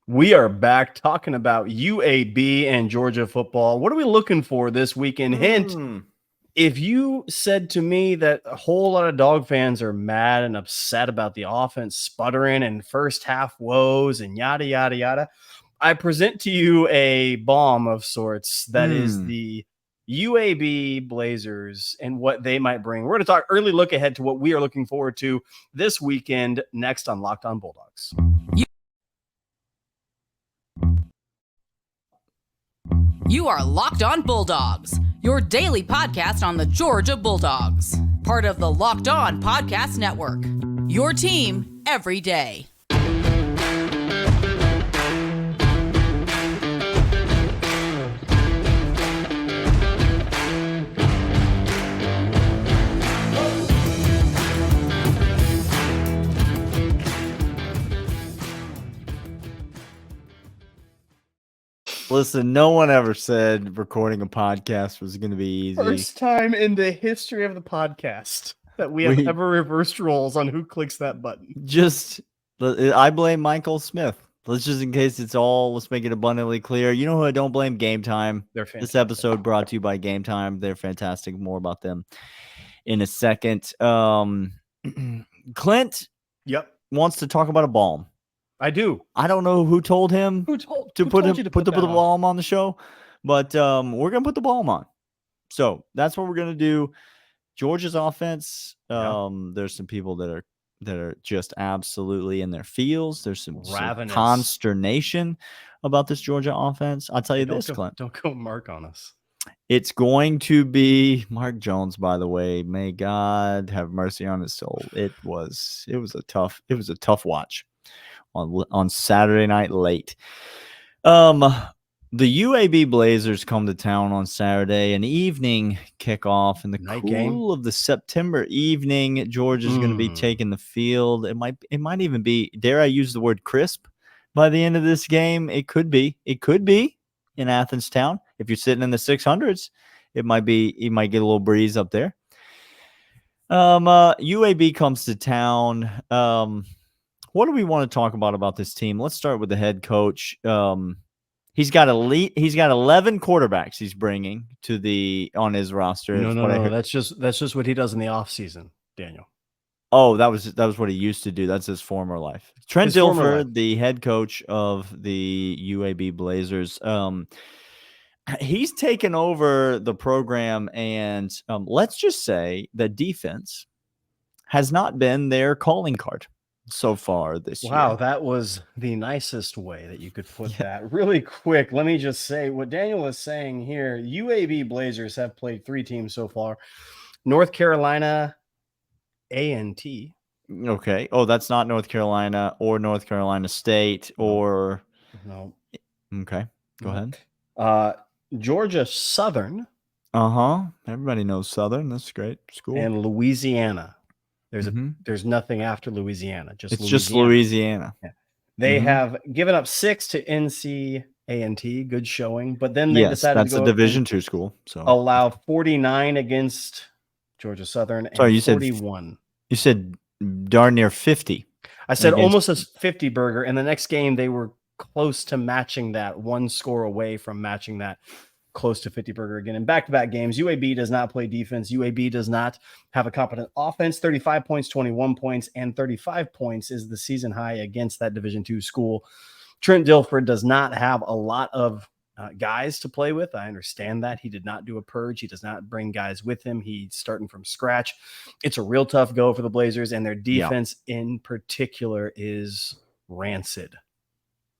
We are back talking about UAB and Georgia football. What are we looking for this weekend? Hint, if you said to me that a whole lot of Dog fans are mad and upset about the offense sputtering and first half woes and yada, yada, yada, I present to you a bomb of sorts that is the UAB Blazers and what they might bring. We're going to talk early look ahead to what we are looking forward to this weekend next on Locked On Bulldogs. You are Locked On Bulldogs, your daily podcast on the Georgia Bulldogs, part of the Locked On Podcast Network, your team every day. Listen, no one ever said recording a podcast was going to be easy. First time in the history of the podcast that we have ever reversed roles on who clicks that button. I blame Michael Smith. Let's just in case let's make it abundantly clear. You know who I don't blame? Game Time. They're fantastic. This episode brought to you by Game Time. They're fantastic. More about them in a second. Clint wants to talk about a balm. I do. I don't know who told him to put the balm on the show, but we're gonna put the balm on. So that's what we're gonna do. Georgia's offense. There's some people that are just absolutely in their feels. There's some consternation about this Georgia offense. I'll tell you this, Clint. Don't go Mark on us. It's going to be Mark Jones, by the way. May God have mercy on his soul. It was a tough watch on Saturday night late. The UAB Blazers come to town on Saturday, an evening kickoff in the cool of the September evening. Georgia's going to be taking the field. It might even be, dare I use the word crisp by the end of this game. It could be in Athens town. If you're sitting in the 600s, you might get a little breeze up there. UAB comes to town. What do we want to talk about this team? Let's start with the head coach. He's got 11 quarterbacks he's bringing on his roster. No. That's just what he does in the offseason, Daniel. Oh, that was what he used to do. That's his former life. Trent Dilfer, the head coach of the UAB Blazers, he's taken over the program, and let's just say that defense has not been their calling card so far this year. Wow, that was the nicest way that you could put that. Really quick, let me just say what Daniel is saying here. UAB Blazers have played 3 teams so far. North Carolina A&T. Okay. Oh, that's not North Carolina or North Carolina State or no. Okay. Go ahead. Georgia Southern. Everybody knows Southern. That's a great school. And Louisiana. There's nothing after Louisiana. Just Louisiana. Yeah. They have given up 6 to NC A&T. Good showing, but then they decided that's to go a Division II school. So allow 49 against Georgia Southern. And sorry, you 41. You said darn near 50. I said almost a 50 burger. And the next game they were close to matching that, one score away from matching that. Close to 50 burger again. In back-to-back games, UAB does not play defense. UAB does not have a competent offense. 35 points, 21 points, and 35 points is the season high against that Division II school. Trent Dilfer does not have a lot of guys to play with. I understand that. He did not do a purge. He does not bring guys with him. He's starting from scratch. It's a real tough go for the Blazers, and their defense in particular is rancid.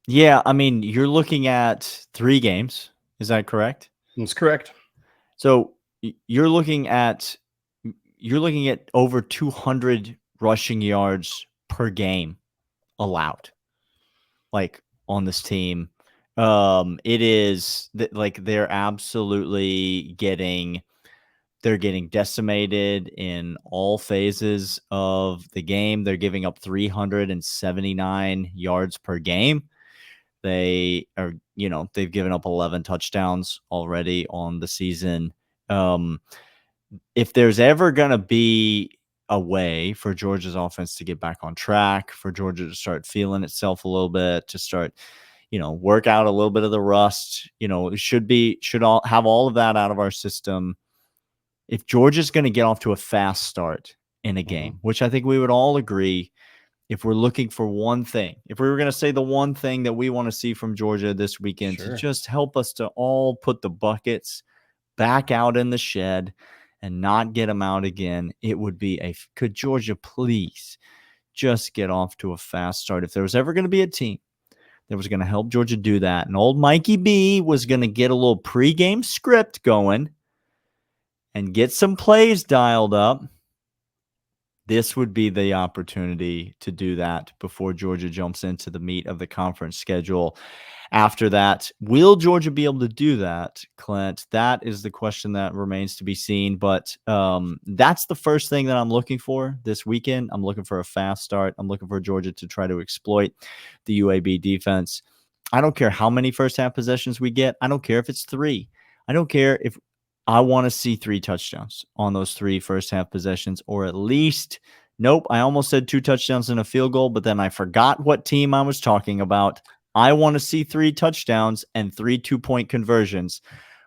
Yeah, I mean, you're looking at 3 games. Is that correct? That's correct. So you're looking at over 200 rushing yards per game allowed, like on this team. It is like they're absolutely getting decimated in all phases of the game. They're giving up 379 yards per game. They are, they've given up 11 touchdowns already on the season. If there's ever going to be a way for Georgia's offense to get back on track, for Georgia to start feeling itself a little bit, to start, work out a little bit of the rust. Should all have all of that out of our system. If Georgia's going to get off to a fast start in a game, which I think we would all agree, if we're looking for one thing, if we were going to say the one thing that we want to see from Georgia this weekend to just help us to all put the buckets back out in the shed and not get them out again, it would be could Georgia please just get off to a fast start? If there was ever going to be a team that was going to help Georgia do that, and old Mikey B was going to get a little pregame script going and get some plays dialed up, this would be the opportunity to do that before Georgia jumps into the meat of the conference schedule. After that, will Georgia be able to do that, Clint? That is the question that remains to be seen. But that's the first thing that I'm looking for this weekend. I'm looking for a fast start. I'm looking for Georgia to try to exploit the UAB defense. I don't care how many first half possessions we get. I don't care if it's 3. I don't care if I want to see 3 touchdowns on those 3 first half possessions, or at least, nope, I almost said 2 touchdowns and a field goal, but then I forgot what team I was talking about. I want to see 3 touchdowns and 3 2-point conversions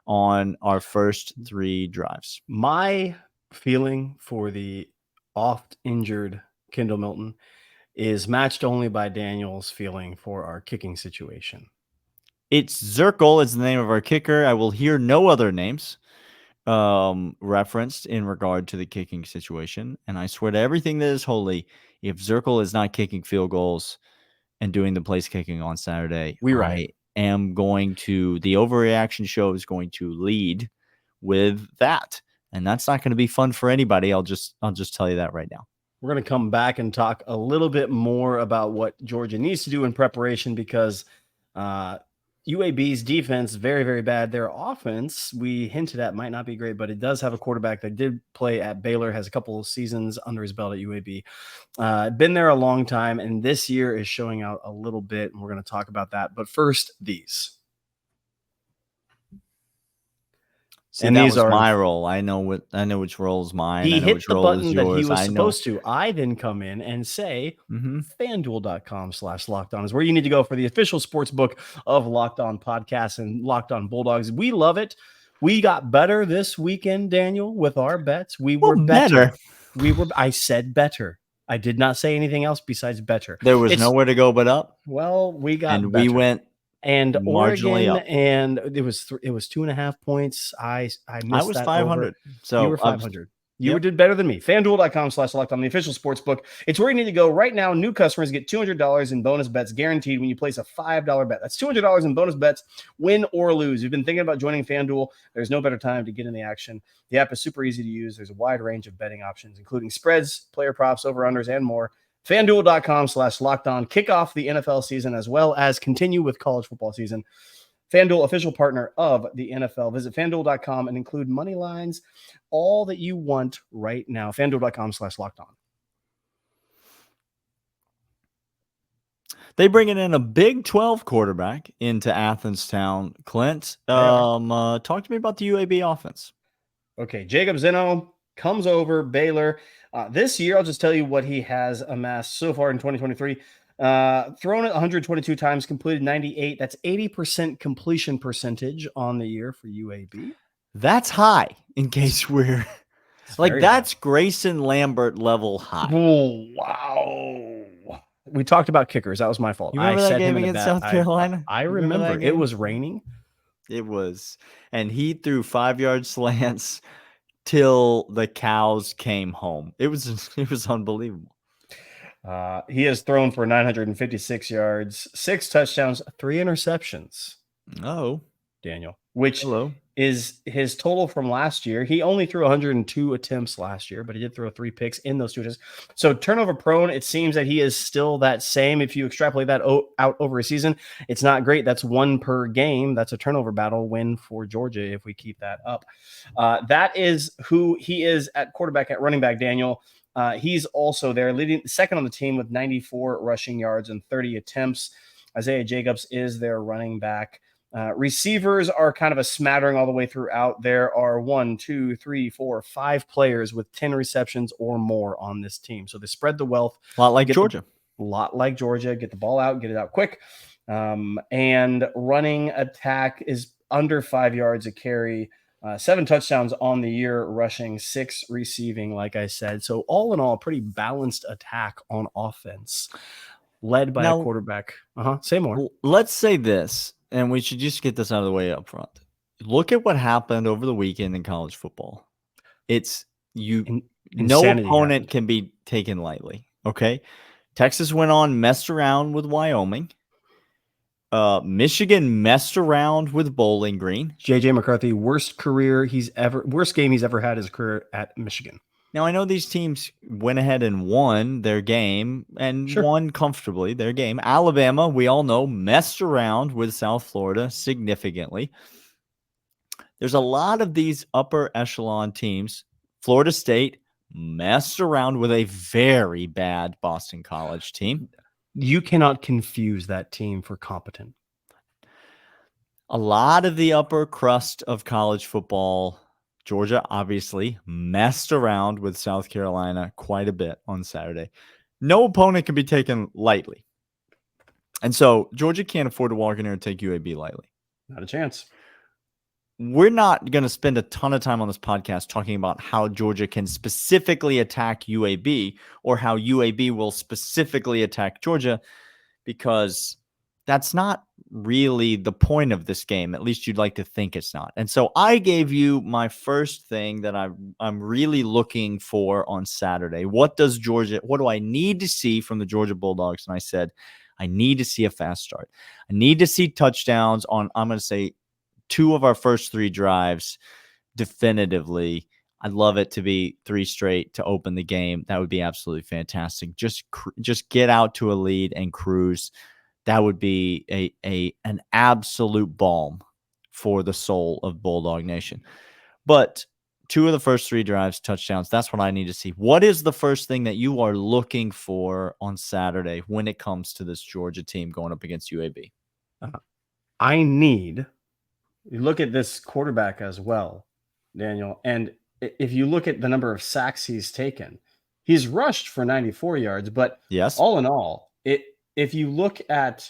on our first 3 drives. My feeling for the oft injured Kendall Milton is matched only by Daniel's feeling for our kicking situation. It's Zirkle is the name of our kicker. I will hear no other names referenced in regard to the kicking situation. And I swear to everything that is holy, if Zirkle is not kicking field goals and doing the place kicking on Saturday, the overreaction show is going to lead with that. And that's not going to be fun for anybody. I'll just tell you that right now. We're going to come back and talk a little bit more about what Georgia needs to do in preparation, because UAB's defense, very, very bad. Their offense, we hinted at, might not be great, but it does have a quarterback that did play at Baylor, has a couple of seasons under his belt at UAB. Been there a long time, and this year is showing out a little bit, and we're going to talk about that. But first, these. See, and these are my role. I know which role is mine. He hit the button that he was supposed to. I then come in and say, FanDuel.com/LockedOn is where you need to go for the official sports book of Locked On Podcasts and Locked On Bulldogs. We love it. We got better this weekend, Daniel, with our bets. We were better. I said better. I did not say anything else besides better. There was nowhere to go but up. Well, we got and better. We went. And Oregon, and it was 2.5 points. I missed. I was that 500. Over. So you were 500. You did better than me. FanDuel.com/Locked On, the official sports book. It's where you need to go right now. New customers get $200 in bonus bets guaranteed when you place a $5 bet. That's $200 in bonus bets, win or lose. You've been thinking about joining FanDuel. There's no better time to get in the action. The app is super easy to use. There's a wide range of betting options, including spreads, player props, over-unders, and more. FanDuel.com/LockedOn. Kick off the NFL season as well as continue with college football season. FanDuel, official partner of the NFL. Visit FanDuel.com and include money lines, all that you want right now. FanDuel.com/LockedOn. They bringing in a Big 12 quarterback into Athens Town. Clint, talk to me about the UAB offense. Okay, Jacob Zeno comes over, Baylor. This year, I'll just tell you what he has amassed so far in 2023. Thrown it 122 times, completed 98. That's 80% completion percentage on the year for UAB. That's high, in case we're that's high. Grayson Lambert level high. Oh, wow. We talked about kickers. That was my fault. You remember that game against South Carolina? I remember. It was raining. It was. And he threw 5-yard slants till the cows came home. It was unbelievable. He has thrown for 956 yards, 6 touchdowns, 3 interceptions. Oh, Daniel, which is his total from last year. He only threw 102 attempts last year, but he did throw 3 picks in those 2 attempts. So turnover prone, it seems that he is still that same. If you extrapolate that out over a season, it's not great. That's 1 per game. That's a turnover battle win for Georgia if we keep that up. That is who he is at quarterback. At running back, Daniel, he's also there, leading second on the team with 94 rushing yards and 30 attempts. Isaiah Jacobs is their running back. Receivers are kind of a smattering all the way throughout. There are 1, 2, 3, 4, 5 players with 10 receptions or more on this team. So they spread the wealth. A lot like Georgia. lot like Georgia, get the ball out, get it out quick. And running attack is under 5 yards a carry, 7 touchdowns on the year, rushing, 6 receiving, like I said. So all in all, pretty balanced attack on offense, led by a quarterback. Say more. Let's say this, and we should just get this out of the way up front. Look at what happened over the weekend in college football. It's no opponent can be taken lightly. Okay. Texas went on, messed around with Wyoming. Michigan messed around with Bowling Green. JJ McCarthy, worst game he's ever had his career at Michigan. Now, I know these teams went ahead and won their game and won comfortably their game. Alabama, we all know, messed around with South Florida significantly. There's a lot of these upper echelon teams. Florida State messed around with a very bad Boston College team. You cannot confuse that team for competent. A lot of the upper crust of college football, Georgia obviously messed around with South Carolina quite a bit on Saturday. No opponent can be taken lightly. And so Georgia can't afford to walk in here and take UAB lightly. Not a chance. We're not going to spend a ton of time on this podcast talking about how Georgia can specifically attack UAB or how UAB will specifically attack Georgia, because that's not really the point of this game. At least you'd like to think it's not. And so I gave you my first thing that I'm really looking for on Saturday. What do I need to see from the Georgia Bulldogs? And I said, I need to see a fast start. I need to see touchdowns on, I'm going to say, 2 of our first 3 drives definitively. I'd love it to be 3 straight to open the game. That would be absolutely fantastic. Just get out to a lead and cruise. That would be an absolute balm for the soul of Bulldog Nation. But 2 of the first 3 drives, touchdowns, that's what I need to see. What is the first thing that you are looking for on Saturday when it comes to this Georgia team going up against UAB? You look at this quarterback as well, Daniel, and if you look at the number of sacks he's taken, he's rushed for 94 yards, but all in all, if you look at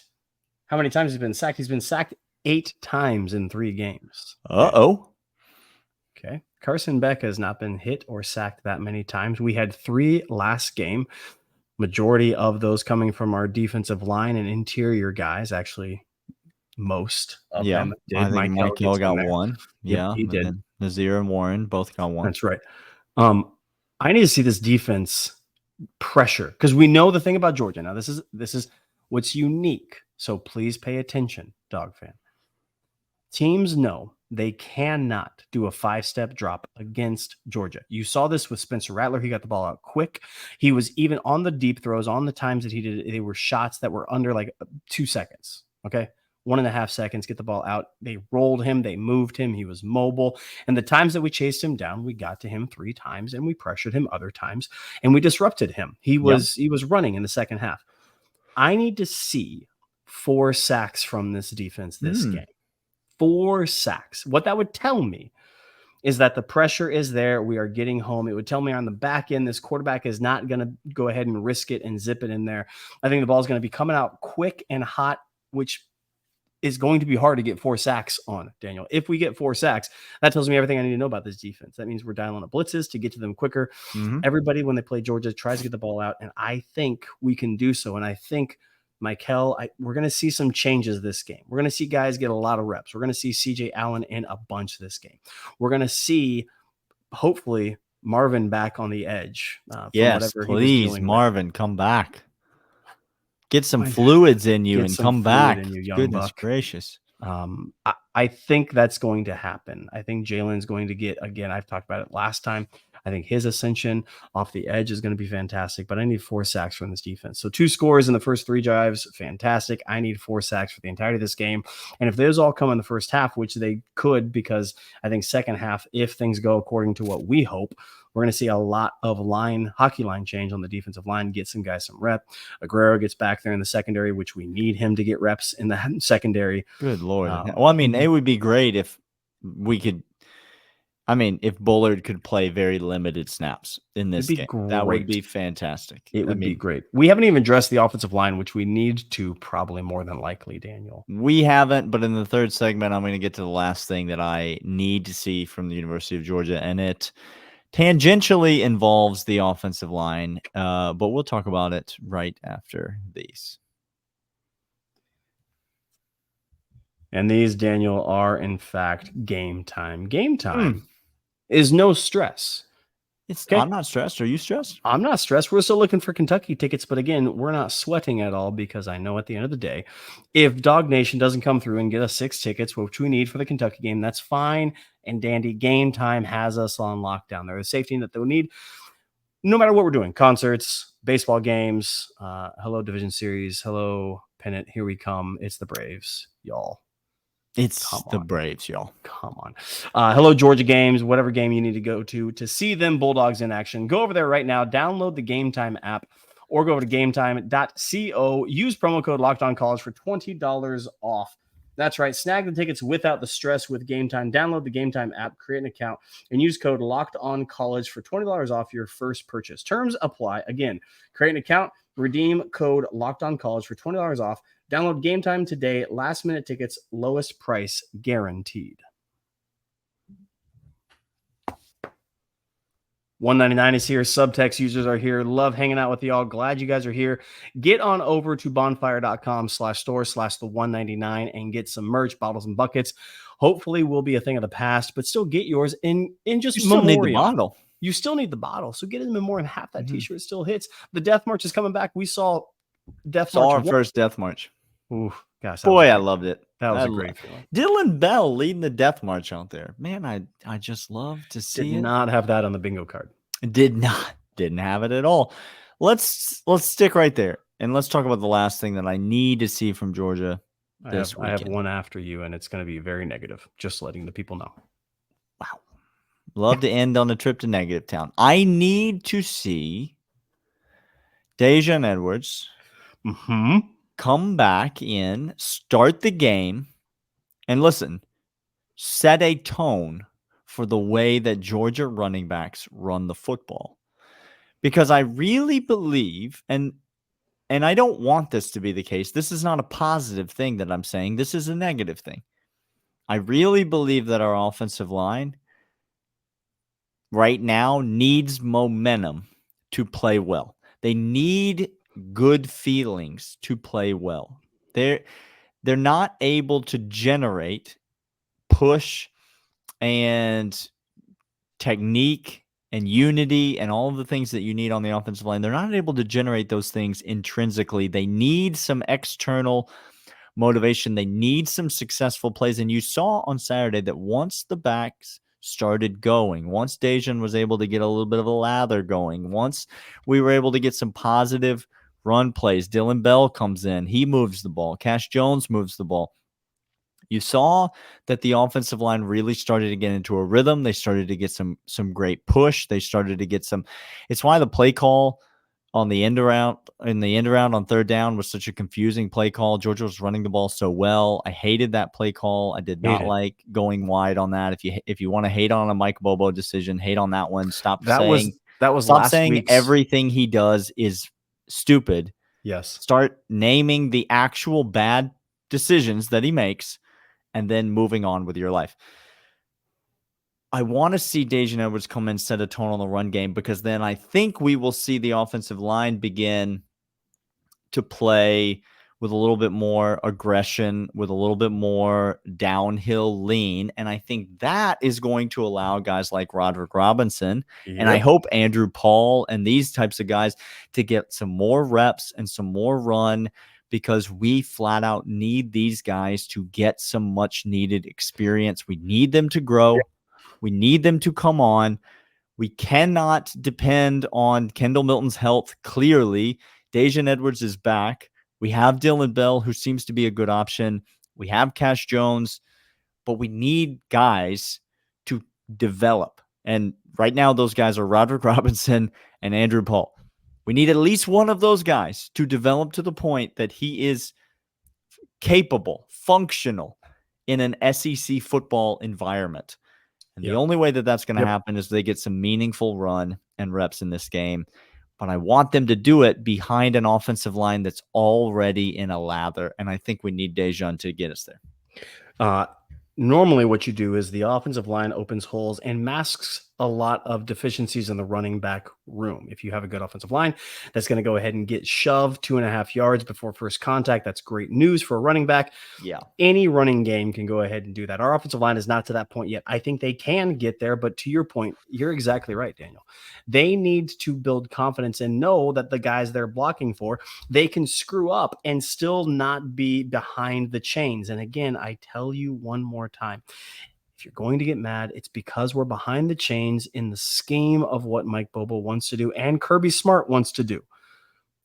how many times he's been sacked 8 times in 3 games. Okay. Carson Beck has not been hit or sacked that many times. We had 3 last game, majority of those coming from our defensive line and interior guys, actually. Most of them did. I think Michael got 1. Yeah, he did. And Nazir and Warren both got 1. That's right. I need to see this defense pressure, because we know the thing about Georgia. Now, this is what's unique. So please pay attention, Dog fan. Teams know they cannot do a 5-step drop against Georgia. You saw this with Spencer Rattler. He got the ball out quick. He was even on the deep throws, on the times that he did, they were shots that were under like 2 seconds. Okay. 1.5 seconds, get the ball out. They rolled him. They moved him. He was mobile. And the times that we chased him down, we got to him 3 times and we pressured him other times and we disrupted him. He was running in the second half. I need to see 4 sacks from this defense this game. 4 sacks. What that would tell me is that the pressure is there. We are getting home. It would tell me on the back end, this quarterback is not going to go ahead and risk it and zip it in there. I think the ball is going to be coming out quick and hot, which is going to be hard to get 4 sacks on, Daniel. If we get 4 sacks, that tells me everything I need to know about this defense. That means we're dialing up blitzes to get to them quicker. Everybody, when they play Georgia, tries to get the ball out, and I think we can do so. And I think, Michael, we're going to see some changes this game. We're going to see guys get a lot of reps. We're going to see CJ Allen in a bunch this game. We're going to see, hopefully, Marvin back on the edge. Yes, please, Marvin, come back. Get some fluids in you and come back. Goodness gracious. I think that's going to happen. I think Jalen's going to get, again, I've talked about it last time. I think his ascension off the edge is going to be fantastic, but I need 4 sacks from this defense. So 2 scores in the first 3 drives, fantastic. I need 4 sacks for the entirety of this game. And if those all come in the first half, which they could, because I think second half, if things go according to what we hope, we're going to see a lot of hockey line change on the defensive line, get some guys some rep. Aguero gets back there in the secondary, which we need him to get reps in the secondary. Good Lord. Well, I mean, it would be great if we could. I mean, if Bullard could play very limited snaps in this be game, that would great. be fantastic. It would be great. We haven't even addressed the offensive line, which we need to probably more than likely, Daniel. We haven't, but in the third segment, I'm going to get to the last thing that I need to see from the University of Georgia, and it tangentially involves the offensive line, but we'll talk about it right after these. And these, Daniel, are in fact game time. Game time is no stress. I'm not stressed. Are you stressed? I'm not stressed. We're still looking for Kentucky tickets, but again, we're not sweating at all because I know at the end of the day, if Dog Nation doesn't come through and get us 6 tickets, which we need for the Kentucky game, that's fine and dandy. Game time has us on lockdown. There is safety net that we need no matter what we're doing. Concerts, baseball games, hello Division Series, hello pennant, here we come. It's the Braves, y'all. It's the Braves, y'all. Come on. Hello, Georgia games, whatever game you need to go to see them Bulldogs in action. Go over there right now. Download the Game Time app or go over to gametime.co. Use promo code LockedOnCollege for $20 off. That's right. Snag the tickets without the stress with Game Time. Download the Game Time app, create an account, and use code LockedOnCollege for $20 off your first purchase. Terms apply. Again, create an account, redeem code LockedOnCollege for $20 off. Download Game Time today. Last minute tickets, lowest price guaranteed. $199 is here. Subtext users are here. Love hanging out with y'all. Glad you guys are here. Get on over to bonfire.com/store/the199 and get some merch, bottles and buckets. Hopefully will be a thing of the past, but still get yours in just you still memoriam. Need the bottle. You still need the bottle. So get it in memoriam. Half that t-shirt still hits. The Death March is coming back. We saw Death March. Our first Death March. Ooh, gosh. Boy, I loved it. That was a great feeling. Dylan Bell leading the Death March out there. Man, I just love to see it. Did not have that on the bingo card. Didn't have it at all. Let's stick right there and let's talk about the last thing that I need to see from Georgia this weekend. I have one after you, and it's going to be very negative. Just letting the people know. Wow. Love to end on a trip to Negative Town. I need to see Daijun Edwards come back in, start the game, and listen, set a tone for the way that Georgia running backs run the football. Because I really believe, and I don't want this to be the case. This is not a positive thing that I'm saying. This is a negative thing. I really believe that our offensive line right now needs momentum to play well. They need good feelings to play well. They're not able to generate push and technique and unity and all of the things that you need on the offensive line. They're not able to generate those things intrinsically. They need some external motivation. They need some successful plays. And you saw on Saturday that once the backs started going, once Daijun was able to get a little bit of a lather going, once we were able to get some positive run plays, Dylan Bell comes in, he moves the ball, Cash Jones moves the ball. You saw that the offensive line really started to get into a rhythm. They started to get some great push. They started to get some. It's why the play call on the end around on third down was such a confusing play call. Georgia was running the ball so well. I hated that play call. I did not like going wide on that. If you want to hate on a Mike Bobo decision, hate on that one. Stop saying everything he does is stupid. Yes. Start naming the actual bad decisions that he makes and then moving on with your life. I want to see Daijun Edwards come in, set a tone on the run game, because then I think we will see the offensive line begin to play with a little bit more aggression, with a little bit more downhill lean. And I think that is going to allow guys like Roderick Robinson, and I hope Andrew Paul and these types of guys to get some more reps and some more run, because we flat out need these guys to get some much needed experience. We need them to grow. We need them to come on. We cannot depend on Kendall Milton's health. Clearly, Daijun Edwards is back. We have Dylan Bell, who seems to be a good option. We have Cash Jones, but we need guys to develop. And right now, those guys are Roderick Robinson and Andrew Paul. We need at least one of those guys to develop to the point that he is capable, functional in an SEC football environment. And the only way that that's going to happen is they get some meaningful run and reps in this game. But I want them to do it behind an offensive line that's already in a lather. And I think we need Dejan to get us there. Normally what you do is the offensive line opens holes and masks a lot of deficiencies in the running back room. If you have a good offensive line that's going to go ahead and get shoved 2.5 yards before first contact, that's great news for a running back. Yeah. Any running game can go ahead and do that. Our offensive line is not to that point yet. I think they can get there, but to your point, you're exactly right, Daniel. They need to build confidence and know that the guys they're blocking for, they can screw up and still not be behind the chains. And again, I tell you one more time, if you're going to get mad, it's because we're behind the chains in the scheme of what Mike Bobo wants to do and Kirby Smart wants to do.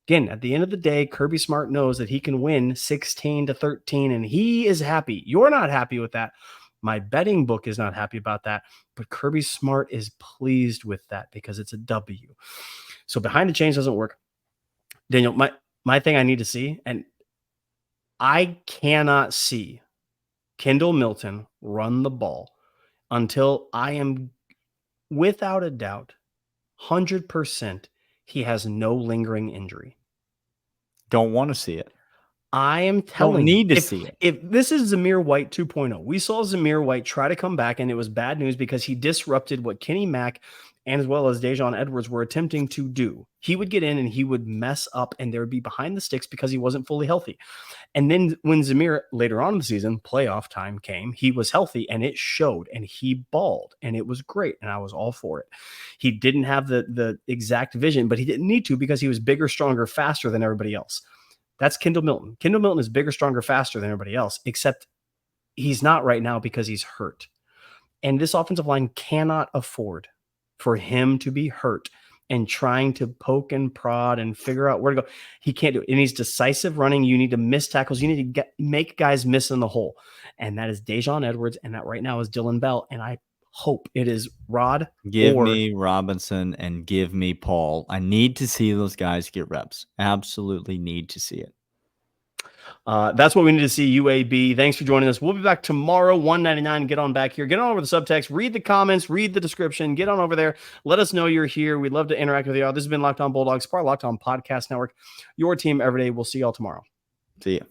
Again, at the end of the day, Kirby Smart knows that he can win 16-13, and he is happy. You're not happy with that. My betting book is not happy about that, but Kirby Smart is pleased with that because it's a W. So behind the chains doesn't work. Daniel, my thing I need to see, and I cannot see Kendall Milton run the ball until I am, without a doubt, 100% he has no lingering injury. Don't want to see it. I am telling you. Don't need to if, see it. If this is Zamir White 2.0, we saw Zamir White try to come back, and it was bad news because he disrupted what Kenny Mack and as well as Dejan Edwards were attempting to do. He would get in and he would mess up, and there would be behind the sticks because he wasn't fully healthy. And then when Zamir later on in the season, playoff time came, he was healthy and it showed, and he balled, and it was great. And I was all for it. He didn't have the exact vision, but he didn't need to because he was bigger, stronger, faster than everybody else. That's Kendall Milton. Kendall Milton is bigger, stronger, faster than everybody else, except he's not right now because he's hurt. And this offensive line cannot afford for him to be hurt and trying to poke and prod and figure out where to go. He can't do it. It needs decisive running. You need to miss tackles. You need to make guys miss in the hole. And that is Dejan Edwards. And that right now is Dylan Bell. And I hope it is Rod. Give me Robinson and give me Paul. I need to see those guys get reps. Absolutely need to see it. That's what we need to see, UAB. Thanks for joining us. We'll be back tomorrow, 199. Get on back here. Get on over the subtext. Read the comments. Read the description. Get on over there. Let us know you're here. We'd love to interact with you all. This has been Locked On Bulldogs, part of Locked On Podcast Network. Your team every day. We'll see y'all tomorrow. See ya.